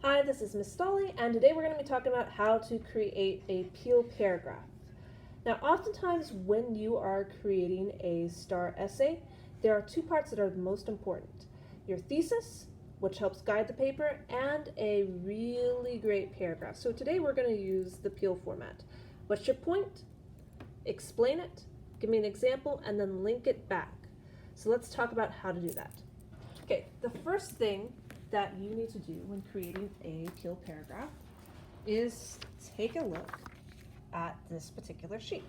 Hi, this is Miss Stolly, and today we're going to be talking about how to create a Peel paragraph. Now, oftentimes when you are creating a STAR essay, there are two parts that are the most important. Your thesis, which helps guide the paper, and a really great paragraph. So today we're going to use the Peel format. What's your point? Explain it, give me an example, and then link it back. So let's talk about how to do that. Okay, the first thing that you need to do when creating a Peel paragraph is take a look at this particular sheet.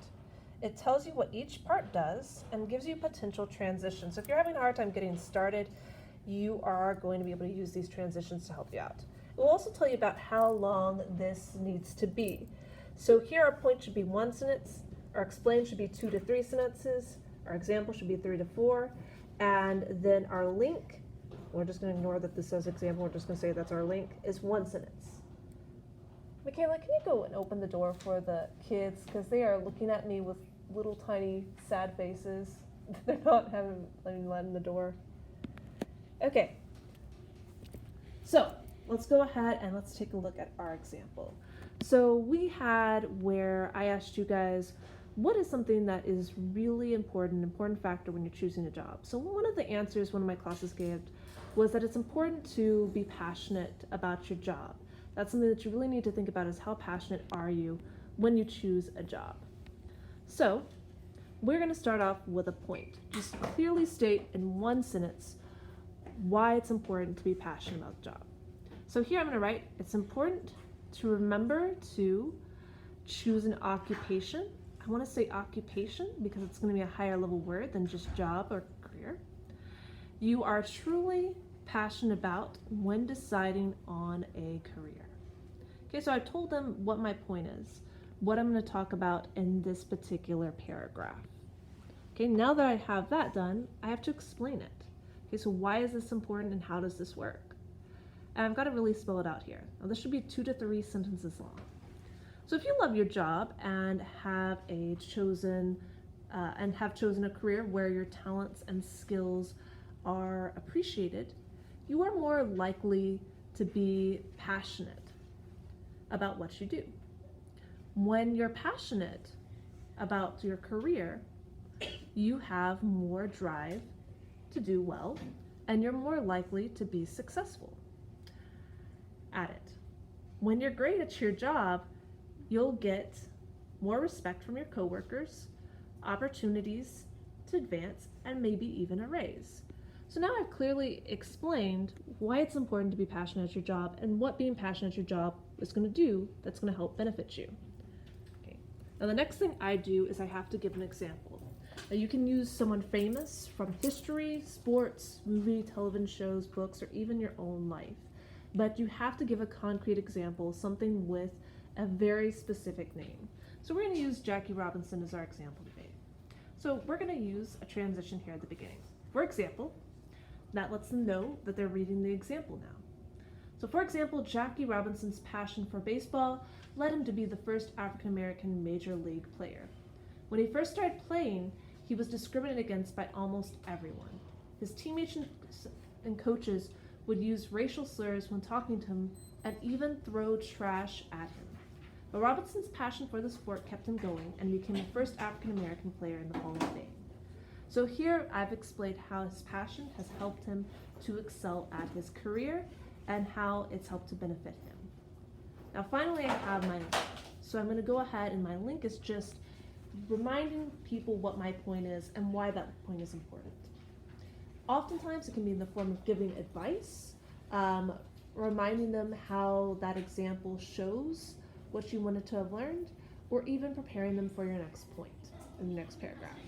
It tells you what each part does and gives you potential transitions. So if you're having a hard time getting started, you are going to be able to use these transitions to help you out. It will also tell you about how long this needs to be. So here our point should be 1 sentence, our explain should be 2 to 3 sentences, our example should be 3 to 4, and then our link, we're just going to ignore that this says example, we're just going to say that's our link, is 1 sentence. Michaela, can you go and open the door for the kids? Because they are looking at me with little tiny sad faces. They're not letting the door. Okay. So let's go ahead and let's take a look at our example. So we had where I asked you guys, what is something that is really important factor when you're choosing a job? So one of the answers one of my classes gave was that it's important to be passionate about your job. That's something that you really need to think about, is how passionate are you when you choose a job. So we're going to start off with a point. Just clearly state in 1 sentence why it's important to be passionate about the job. So here I'm going to write, it's important to remember to choose an occupation. I want to say occupation because it's going to be a higher level word than just job or career. You are truly passionate about when deciding on a career. Okay, so I told them what my point is, what I'm going to talk about in this particular paragraph. Okay, now that I have that done, I have to explain it. Okay, so why is this important and how does this work? And I've got to really spell it out here. Now, this should be 2 to 3 sentences long. So if you love your job and have chosen a career where your talents and skills are appreciated, you are more likely to be passionate about what you do. When you're passionate about your career, you have more drive to do well, and you're more likely to be successful at it. When you're great at your job, you'll get more respect from your coworkers, opportunities to advance, and maybe even a raise. So now I've clearly explained why it's important to be passionate at your job and what being passionate at your job is going to do that's going to help benefit you. Okay. Now the next thing I do is I have to give an example. Now you can use someone famous from history, sports, movie, television shows, books, or even your own life. But you have to give a concrete example, something with a very specific name. So we're going to use Jackie Robinson as our example today. So we're going to use a transition here at the beginning. For example, that lets them know that they're reading the example now. So for example, Jackie Robinson's passion for baseball led him to be the first African American major league player. When he first started playing, he was discriminated against by almost everyone. His teammates and coaches would use racial slurs when talking to him and even throw trash at him. But Robinson's passion for the sport kept him going and became the first African American player in the Hall of Fame. So here I've explained how his passion has helped him to excel at his career and how it's helped to benefit him. Now finally I have my link. So I'm going to go ahead, and my link is just reminding people what my point is and why that point is important. Oftentimes it can be in the form of giving advice, reminding them how that example shows what you wanted to have learned, or even preparing them for your next point in the next paragraph.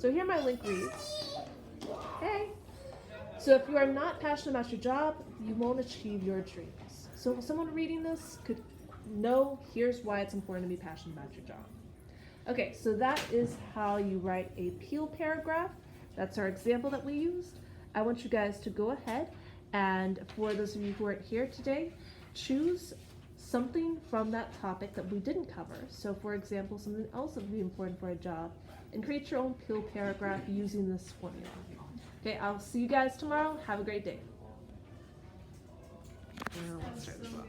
So here my link reads, hey, so if you are not passionate about your job, you won't achieve your dreams. So someone reading this could know, here's why it's important to be passionate about your job. Okay, so that is how you write a Peel paragraph. That's our example that we used. I want you guys to go ahead and, for those of you who aren't here today, choose something from that topic that we didn't cover. So for example, something else that would be important for a job, and create your own Peel paragraph using this formula. Okay, I'll see you guys tomorrow. Have a great day. answer as well.